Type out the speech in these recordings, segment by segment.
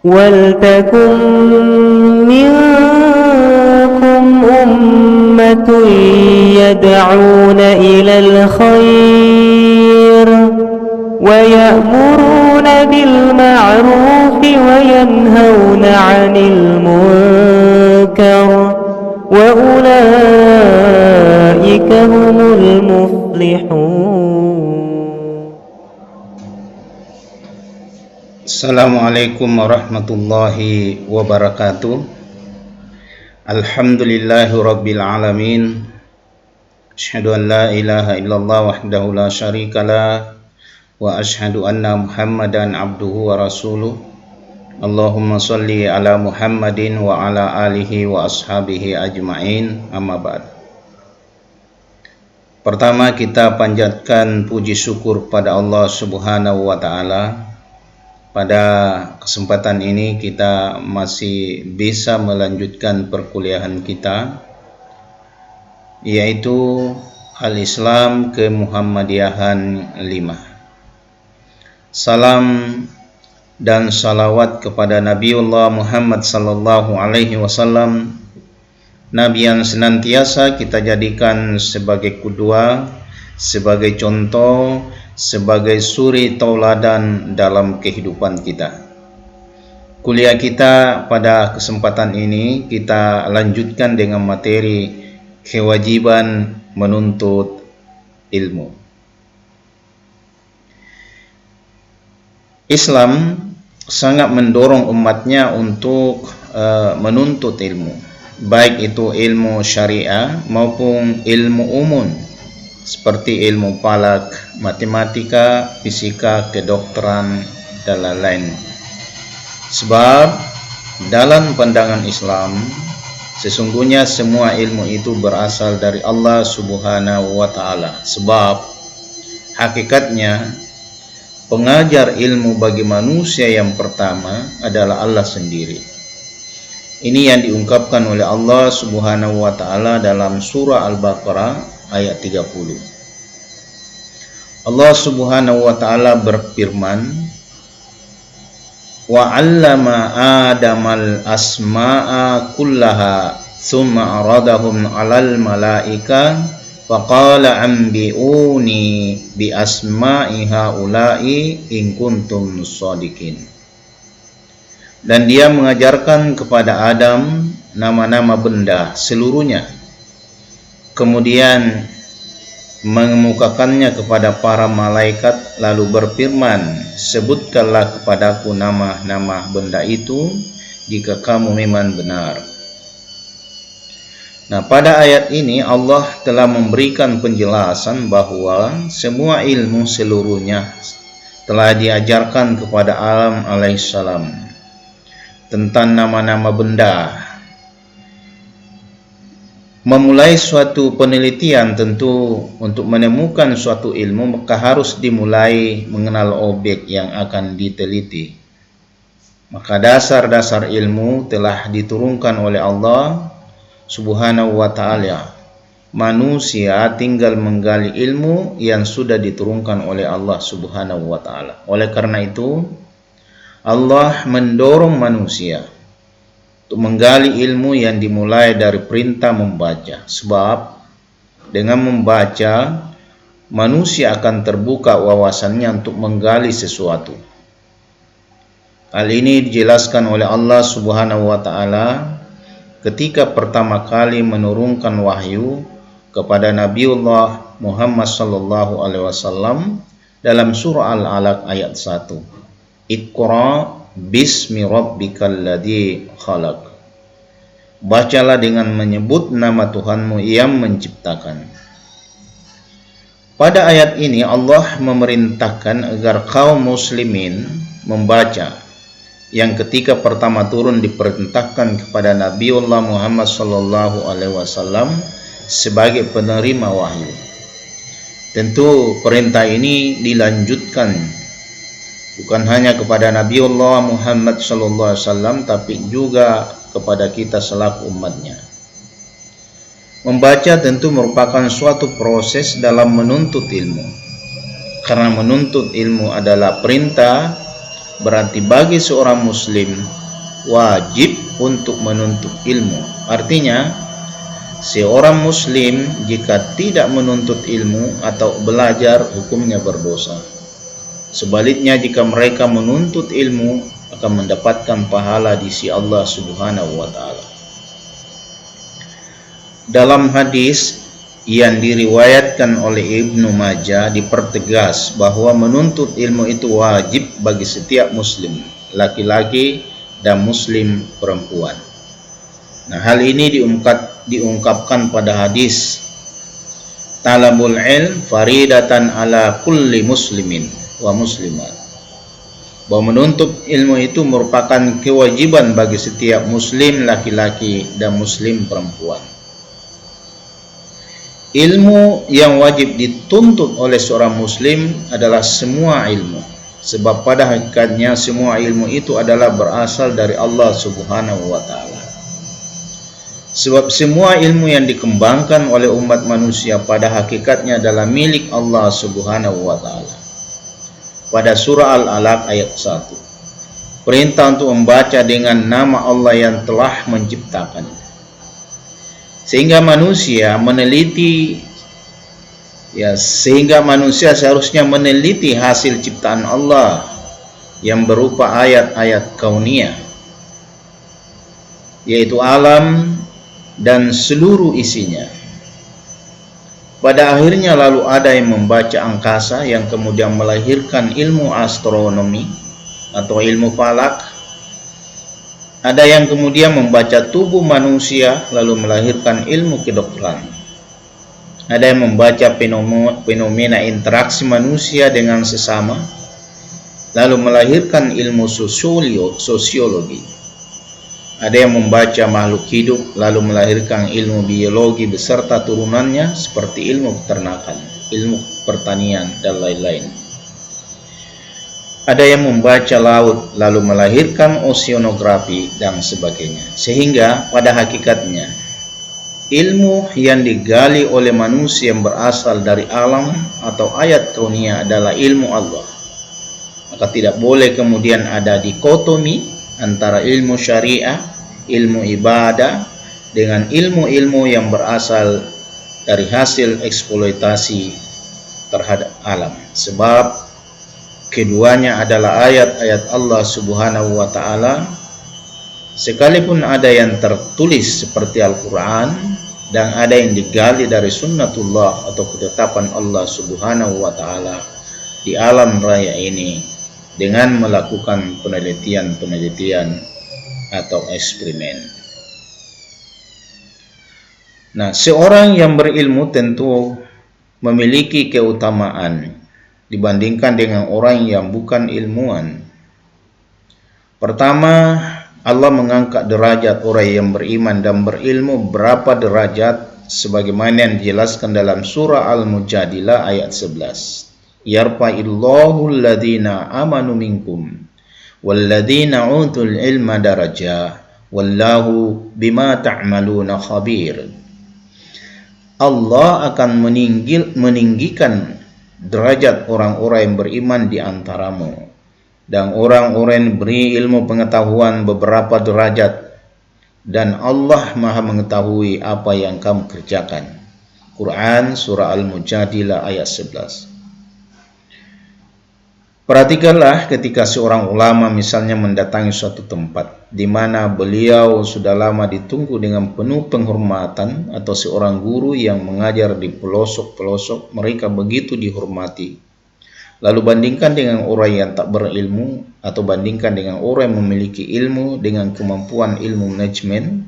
ولتكن منكم أمة يدعون إلى الخير ويأمرون بالمعروف وينهون عن المنكر وأولئك هم المفلحون. Assalamualaikum warahmatullahi wabarakatuh. Alhamdulillahi rabbil alamin. Asyhadu an la ilaha illallah wahdahu la syarikalah wa asyhadu anna Muhammadan abduhu wa rasuluh. Allahumma salli ala Muhammadin wa ala alihi wa ashabihi ajma'in. Amma ba'd. Pertama, kita panjatkan puji syukur pada Allah Subhanahu wa taala. Pada kesempatan ini kita masih bisa melanjutkan perkuliahan kita, yaitu Al-Islam Kemuhammadiyahan 5. Salam dan salawat kepada Nabiullah Muhammad sallallahu alaihi wasallam, Nabi yang senantiasa kita jadikan sebagai qudwah, sebagai contoh, sebagai suri tauladan dalam kehidupan kita. Kuliah kita pada kesempatan ini kita lanjutkan dengan materi kewajiban menuntut ilmu. Islam sangat mendorong umatnya untuk menuntut ilmu, baik itu ilmu syariah maupun ilmu umum, seperti ilmu falak, matematika, fisika, kedokteran, dan lain-lain. Sebab dalam pandangan Islam, sesungguhnya semua ilmu itu berasal dari Allah Subhanahu wa taala. Sebab hakikatnya pengajar ilmu bagi manusia yang pertama adalah Allah sendiri. Ini yang diungkapkan oleh Allah Subhanahu wa taala dalam surah Al-Baqarah ayat 30. Allah Subhanahu wa taala berfirman, wa 'allama Adamal asma'a kullaha tsumma aradahum 'alal malaika faqala anbi'uni bi asma'i haula'i in kuntum shadiqin. Dan dia mengajarkan kepada Adam nama-nama benda seluruhnya, kemudian mengemukakannya kepada para malaikat, lalu berfirman, sebutkanlah kepadaku nama-nama benda itu jika kamu memang benar. Nah, pada ayat ini Allah telah memberikan penjelasan bahwa semua ilmu seluruhnya telah diajarkan kepada Adam alaihissalam tentang nama-nama benda. Memulai suatu penelitian tentu untuk menemukan suatu ilmu maka harus dimulai mengenal objek yang akan diteliti. Maka dasar-dasar ilmu telah diturunkan oleh Allah Subhanahu wa ta'ala. Manusia tinggal menggali ilmu yang sudah diturunkan oleh Allah Subhanahu wa ta'ala. Oleh karena itu Allah mendorong manusia untuk menggali ilmu yang dimulai dari perintah membaca. Sebab dengan membaca manusia akan terbuka wawasannya untuk menggali sesuatu. Hal ini dijelaskan oleh Allah Subhanahu wa taala ketika pertama kali menurunkan wahyu kepada Nabiullah Muhammad sallallahu alaihi wasallam dalam surah Al-Alaq ayat 1. Iqra bismi rabbikal ladzi khalaq. Bacalah dengan menyebut nama Tuhanmu yang menciptakan. Pada ayat ini Allah memerintahkan agar kaum muslimin membaca, yang ketika pertama turun diperintahkan kepada Nabiullah Muhammad sallallahu alaihi wasallam sebagai penerima wahyu. Tentu perintah ini dilanjutkan bukan hanya kepada Nabiullah Muhammad sallallahu alaihi wasallam tapi juga kepada kita selaku umatnya. Membaca tentu merupakan suatu proses dalam menuntut ilmu. Karena menuntut ilmu adalah perintah berarti bagi seorang muslim wajib untuk menuntut ilmu. Artinya, seorang muslim jika tidak menuntut ilmu atau belajar, hukumnya berdosa. Sebaliknya, jika mereka menuntut ilmu, akan mendapatkan pahala di sisi Allah Subhanahu wa taala. Dalam hadis yang diriwayatkan oleh Ibnu Majah dipertegas bahwa menuntut ilmu itu wajib bagi setiap muslim, laki-laki dan muslim perempuan. Nah, hal ini diungkapkan pada hadis talabul ilm faridatan ala kulli muslimin wa muslimat, bahwa menuntut ilmu itu merupakan kewajiban bagi setiap muslim laki-laki dan muslim perempuan. Ilmu yang wajib dituntut oleh seorang muslim adalah semua ilmu, sebab pada hakikatnya semua ilmu itu adalah berasal dari Allah Subhanahu wa taala. Sebab semua ilmu yang dikembangkan oleh umat manusia pada hakikatnya adalah milik Allah Subhanahu wa taala. Pada surah Al-Alaq ayat 1, perintah untuk membaca dengan nama Allah yang telah menciptakan. Sehingga manusia seharusnya meneliti hasil ciptaan Allah yang berupa ayat-ayat kauniyah, yaitu alam dan seluruh isinya. Pada akhirnya lalu ada yang membaca angkasa yang kemudian melahirkan ilmu astronomi atau ilmu falak. Ada yang kemudian membaca tubuh manusia lalu melahirkan ilmu kedokteran. Ada yang membaca fenomena interaksi manusia dengan sesama lalu melahirkan ilmu sosiologi. Ada yang membaca makhluk hidup lalu melahirkan ilmu biologi beserta turunannya seperti ilmu peternakan, ilmu pertanian, dan lain-lain. Ada yang membaca laut lalu melahirkan oceanografi dan sebagainya. Sehingga pada hakikatnya ilmu yang digali oleh manusia yang berasal dari alam atau ayat kauniyah adalah ilmu Allah. Maka tidak boleh kemudian ada dikotomi antara ilmu syariah, ilmu ibadah dengan ilmu-ilmu yang berasal dari hasil eksploitasi terhadap alam. Sebab keduanya adalah ayat-ayat Allah Subhanahu wa taala, sekalipun ada yang tertulis seperti Al-Quran dan ada yang digali dari sunnatullah atau ketetapan Allah Subhanahu wa taala di alam raya ini dengan melakukan penelitian atau eksperimen. Nah, seorang yang berilmu tentu memiliki keutamaan dibandingkan dengan orang yang bukan ilmuwan. Pertama, Allah mengangkat derajat orang yang beriman dan berilmu berapa derajat sebagaimana yang dijelaskan dalam surah Al-Mujadilah ayat 11. Yarfa'illahu alladhina amanu minkum walladhina utul ilma darajah wallahu bima ta'maluna khabir. Allah akan meninggikan derajat orang-orang yang beriman di antaramu, dan orang-orang yang beri ilmu pengetahuan beberapa derajat, dan Allah Maha mengetahui apa yang kamu kerjakan. Quran surah Al-Mujadilah ayat 11. Perhatikanlah ketika seorang ulama misalnya mendatangi suatu tempat di mana beliau sudah lama ditunggu dengan penuh penghormatan, atau seorang guru yang mengajar di pelosok-pelosok, mereka begitu dihormati. Lalu bandingkan dengan orang yang tak berilmu, atau bandingkan dengan orang yang memiliki ilmu dengan kemampuan ilmu manajemen,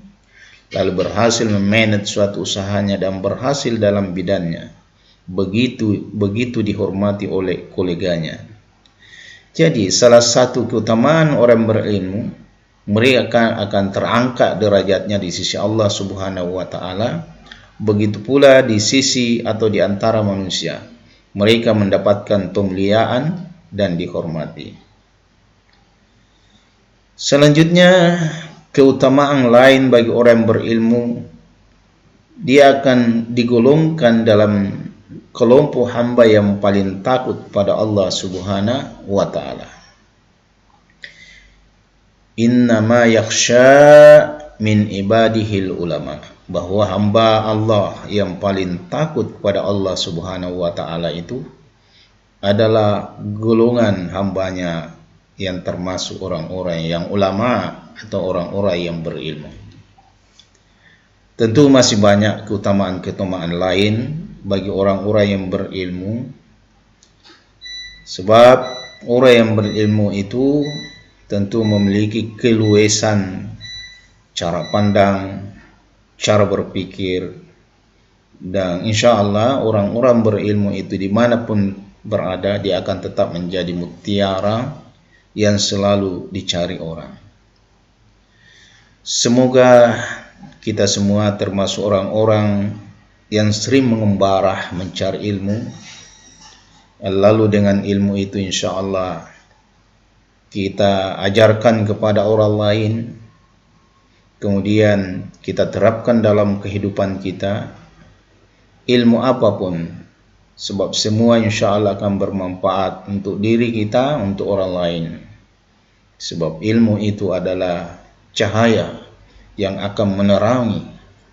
lalu berhasil memanage suatu usahanya dan berhasil dalam bidangnya. Begitu dihormati oleh koleganya. Jadi salah satu keutamaan orang berilmu, mereka akan terangkat derajatnya di sisi Allah Subhanahu wa taala. Begitu pula di sisi atau di antara manusia, mereka mendapatkan pemuliaan dan dihormati. Selanjutnya, keutamaan lain bagi orang berilmu, dia akan digolongkan dalam kelompok hamba yang paling takut pada Allah Subhanahu wa taala. innama yakhsha min ibadihil ulama, bahwa hamba Allah yang paling takut kepada Allah Subhanahu wa taala itu adalah golongan hambanya yang termasuk orang-orang yang ulama atau orang-orang yang berilmu. Tentu masih banyak keutamaan-keutamaan lain bagi orang-orang yang berilmu, sebab orang yang berilmu itu tentu memiliki keluasan cara pandang, cara berpikir, dan insya Allah orang-orang berilmu itu dimanapun berada, dia akan tetap menjadi mutiara yang selalu dicari orang. Semoga kita semua termasuk orang-orang yang sering mengembara mencari ilmu, lalu dengan ilmu itu insya Allah kita ajarkan kepada orang lain, kemudian kita terapkan dalam kehidupan kita, ilmu apapun, sebab semua insya Allah akan bermanfaat untuk diri kita, untuk orang lain. Sebab ilmu itu adalah cahaya yang akan menerangi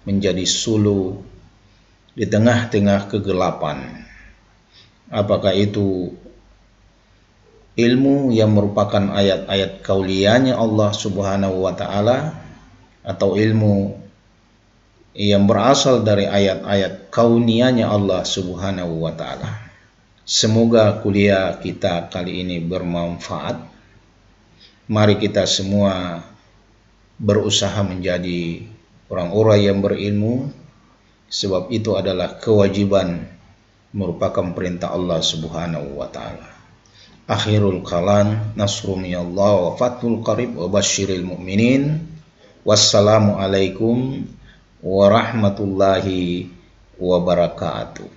menjadi suluh di tengah-tengah kegelapan. Apakah itu ilmu yang merupakan ayat-ayat kauliyahnya Allah Subhanahu wa taala, atau ilmu yang berasal dari ayat-ayat kauniyahnya Allah Subhanahu wa taala. Semoga kuliah kita kali ini bermanfaat. Mari kita semua berusaha menjadi orang-orang yang berilmu, sebab itu adalah kewajiban, merupakan perintah Allah Subhanahu wa taala. Akhirul kalam, nasrun minallah wa fathul qarib wa basyiril mu'minin. Wassalamualaikum warahmatullahi wabarakatuh.